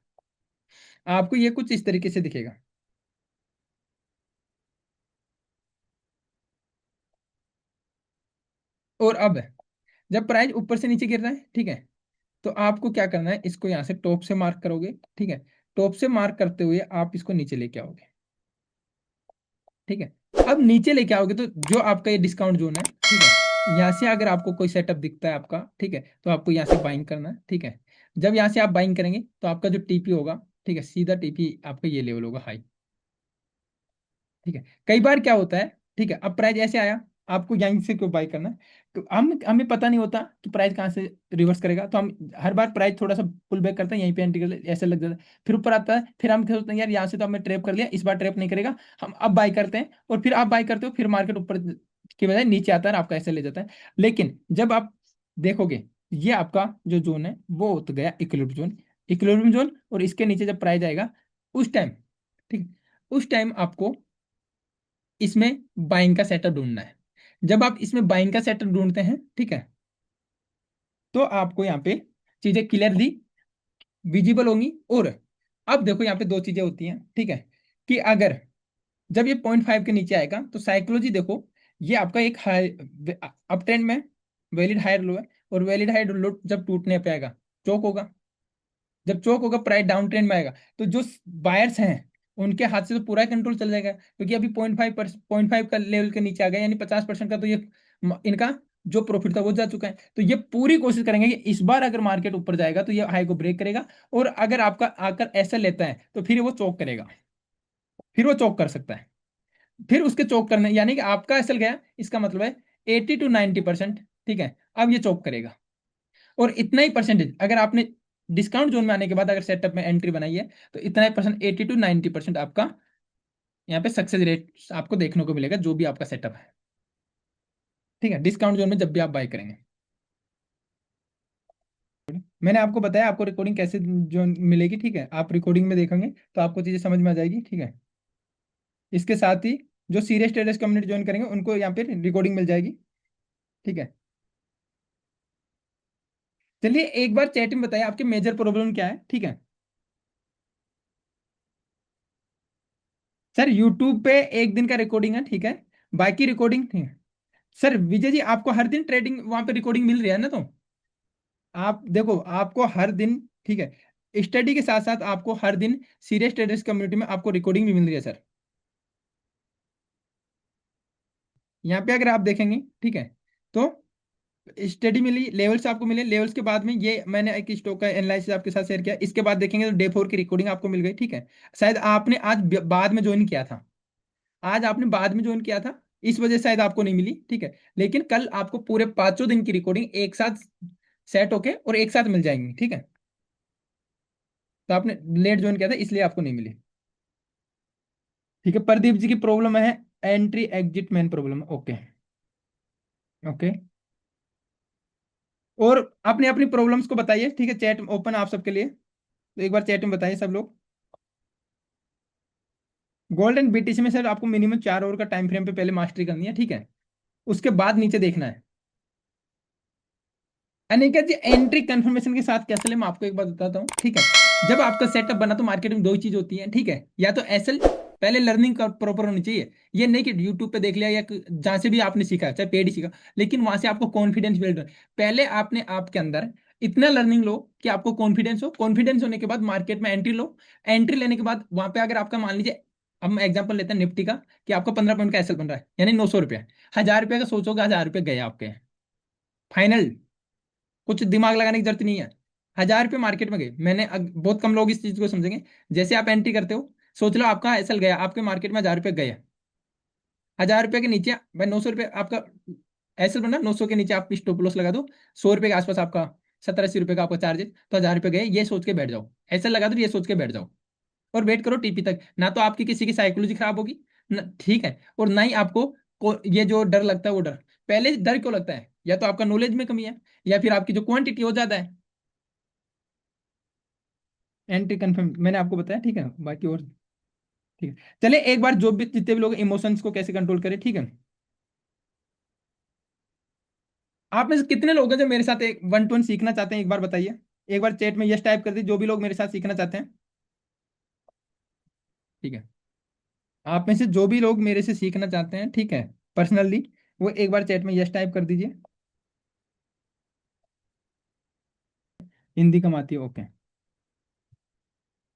आपको ये कुछ इस तरीके से दिखेगा। और अब जब प्राइस ऊपर से नीचे गिर रहा है, ठीक है, तो आपको क्या करना है, इसको यहाँ से टॉप से मार्क करोगे, ठीक है। टॉप से मार्क करते हुए आप इसको नीचे लेके आओगे, ठीक है। अब नीचे लेके आओगे तो जो आपका ये डिस्काउंट जोन है, ठीक है, यहाँ से अगर आपको कोई सेटअप दिखता है आपका, ठीक है, तो आपको यहाँ से बाइंग करना है, ठीक है। जब यहाँ से आप बाइंग करेंगे तो आपका जो टीपी होगा, ठीक है, सीधा टीपी आपका ये लेवल होगा हाई, ठीक है। कई बार क्या होता है, ठीक है, अब प्राइस ऐसे आया, आपको यहीं से क्यों बाई करना है, तो हमें पता नहीं होता कि प्राइस कहाँ से रिवर्स करेगा, तो हम हर बार प्राइस थोड़ा सा पुल बैक करते हैं, यहीं पे एंट्री कर ले, ऐसे लग जाता है, फिर ऊपर आता है, फिर हम क्या सोचते हैं यार यहाँ से तो हमने ट्रैप कर लिया, इस बार ट्रैप नहीं करेगा, हम अब बाई करते हैं, और फिर आप बाई करते हो, फिर मार्केट ऊपर की बजाय नीचे आता है और आपका ऐसे ले जाता है। लेकिन जब आप देखोगे, ये आपका जो जोन है वो हो तो गया इक्विलिब्रियम जोन, इक्विलिब्रियम जोन, और इसके नीचे जब प्राइस आएगा उस टाइम, ठीक है, उस टाइम आपको इसमें बाइंग का सेटअप ढूंढना है। जब आप इसमें बाइंग का सेटअप ढूंढते हैं, ठीक है, तो आपको यहाँ पे चीजें क्लियरली विजिबल होंगी। और अब देखो यहाँ पे दो चीजें होती हैं, ठीक है, कि अगर जब ये 0.5 के नीचे आएगा तो साइकोलॉजी देखो, ये आपका एक हाई अप ट्रेंड में वैलिड हायर लो है, और वैलिड हायर लो जब टूटने पे आएगा चौक होगा, जब चौक होगा प्राइस डाउन ट्रेंड में आएगा, तो जो बायर्स हैं उनके हाथ से तो पूरा कंट्रोल चल जाएगा, क्योंकि अभी 0.5 का लेवल के नीचे आ गया, यानी 50% का तो ये इनका जो प्रॉफिट था वो जा चुका है। तो ये पूरी कोशिश करेंगे कि इस बार अगर मार्केट ऊपर जाएगा तो ये हाई को ब्रेक करेगा, और अगर आपका आकर ऐसा लेता है तो फिर वो चौक करेगा, फिर वो चौक कर सकता है। फिर उसके चौक करने, यानी कि आपका एसएल गया, इसका मतलब है 80 to 90%, ठीक है, अब ये चौक करेगा। और इतना ही परसेंटेज अगर आपने डिस्काउंट जोन में आने के बाद अगर सेटअप में एंट्री बनाई है, तो इतना ही परसेंट 80 to 90% आपका यहाँ पे सक्सेस रेट आपको देखने को मिलेगा, जो भी आपका सेटअप है, ठीक है, डिस्काउंट जोन में जब भी आप बाय करेंगे। मैंने आपको बताया आपको रिकॉर्डिंग कैसे जो मिलेगी, ठीक है, आप रिकॉर्डिंग में देखेंगे तो आपको चीजें समझ में आ जाएगी, ठीक है। इसके साथ ही जो सीरियस ट्रेडर्स कम्युनिटी ज्वाइन करेंगे उनको यहाँ पे रिकॉर्डिंग मिल जाएगी, ठीक है। चलिए एक बार चैट में बताइए आपकी मेजर प्रॉब्लम क्या है, ठीक है। सर यूट्यूब पे एक दिन का रिकॉर्डिंग है, ठीक है, बाकी रिकॉर्डिंग ठीक है। सर विजय जी आपको हर दिन ट्रेडिंग वहां पे रिकॉर्डिंग मिल रही है ना, तो आप देखो आपको हर दिन, ठीक है, स्टडी के साथ साथ आपको हर दिन सीरियस ट्रेडर्स कम्युनिटी में आपको रिकॉर्डिंग भी मिल रही है सर। यहाँ पे अगर आप देखेंगे, ठीक है, तो स्टडी मिली, लेवल्स आपको मिले, लेवल्स के बाद में ये मैंने एक स्टॉक का एनालिसिस आपके साथ शेयर किया, इसके बाद देखेंगे तो डे 4 की रिकॉर्डिंग आपको मिल गई, ठीक है। शायद आपने आज बाद में ज्वाइन किया था, आज आपने बाद में ज्वाइन किया था, इस वजह से शायद आपको नहीं मिली, ठीक है। लेकिन कल आपको पूरे पांचों दिन की रिकॉर्डिंग एक साथ सेट होके और एक साथ मिल जाएंगी, ठीक है। तो आपने लेट ज्वाइन किया था इसलिए आपको नहीं मिली, ठीक है। प्रदीप जी की प्रॉब्लम है entry exit main problem, okay. Okay. और अपनी अपनी प्रॉब्लम्स को बताइए, ठीक है, चैट ओपन आप सबके लिए, तो एक बार चैट में बताइए सब लोग। गोल्डन बीटीसी में सर आपको मिनिमम 4 आवर का टाइम फ्रेम पे पहले मास्टरी करनी है, ठीक है, उसके बाद नीचे देखना है। अनिकेत जी, एंट्री कंफर्मेशन के साथ कैसे ले, मैं आपको एक बात बताता हूँ, ठीक है। जब आपका सेटअप बना तो मार्केट में दो ही चीज होती है, ठीक है, या तो एसएल, पहले लर्निंग प्रॉपर होनी चाहिए। ये नहीं कि यूट्यूब पे देख लिया या जहां से भी आपने सीखा, चाहे पेड ही सीखा, लेकिन वहां से आपको कॉन्फिडेंस बिल्ड हो। पहले आपने आपके अंदर इतना लर्निंग लो कि आपको कॉन्फिडेंस हो, कॉन्फिडेंस होने के बाद मार्केट में एंट्री लो। एंट्री लेने के बाद वहां पे अगर आपका मान लीजिए, हम एग्जांपल लेते हैं निफ्टी का, कि आपका 15 पॉइंट का एसएल बन रहा है, यानी 900 रुपया, 1000 रुपया का सोचोगे, 1000 रुपये गए आपके फाइनल, कुछ दिमाग लगाने की जरूरत नहीं है। 1000 रुपये मार्केट में गए, बहुत कम लोग इस चीज को समझेंगे। जैसे आप एंट्री करते हो, सोच लो आपका एसएल गया, आपके मार्केट में 1000 रुपये गए, 1000 रुपये के नीचे भाई 900 रुपये आपका एसएल बना, 900 के नीचे आप स्टॉप लॉस लगा दो, 100 रुपये के आसपास आपका, 70-80 रुपये का आपका चार्जेस, तो 1000 रुपये गए, ये सोच के बैठ जाओ, एसएल लगा दो, ये सोच के बैठ जाओ, और वेट करो टीपी तक। ना तो आपकी किसी की साइकोलॉजी खराब होगी, ठीक है, और ना ही आपको ये जो डर लगता है वो डर। पहले डर क्यों लगता है, या तो आपका नॉलेज में कमी है, या फिर आपकी जो क्वांटिटी हो ज्यादा है। एंट्री कंफर्म मैंने आपको बताया, ठीक है, बाकी और ठीक है। चलिए एक बार जो भी जितने भी लोग इमोशंस को कैसे कंट्रोल करें, ठीक है। आप में से कितने लोग हैं जो मेरे साथ एक 1 to 1 सीखना चाहते हैं, एक बार बताइए। एक बार चैट में यस टाइप कर दीजिए जो भी लोग मेरे साथ सीखना चाहते हैं, ठीक है। आप में से जो भी लोग मेरे से सीखना चाहते हैं, ठीक है, पर्सनली, वो एक बार चैट में यस टाइप कर दीजिए। हिंदी कम आती है, ओके।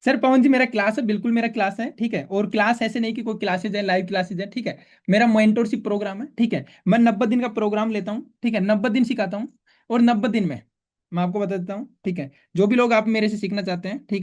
सर पवन जी, मेरा क्लास है, बिल्कुल मेरा क्लास है, ठीक है, और क्लास ऐसे नहीं कि कोई क्लासेज है, लाइव क्लासेज है, ठीक है। मेरा मेंटोरशिप प्रोग्राम है, ठीक है, मैं 90 दिन का प्रोग्राम लेता हूँ, ठीक है, 90 दिन सिखाता हूँ, और 90 दिन में मैं आपको बता देता हूँ, ठीक है, जो भी लोग आप मेरे से सीखना चाहते हैं, ठीक है।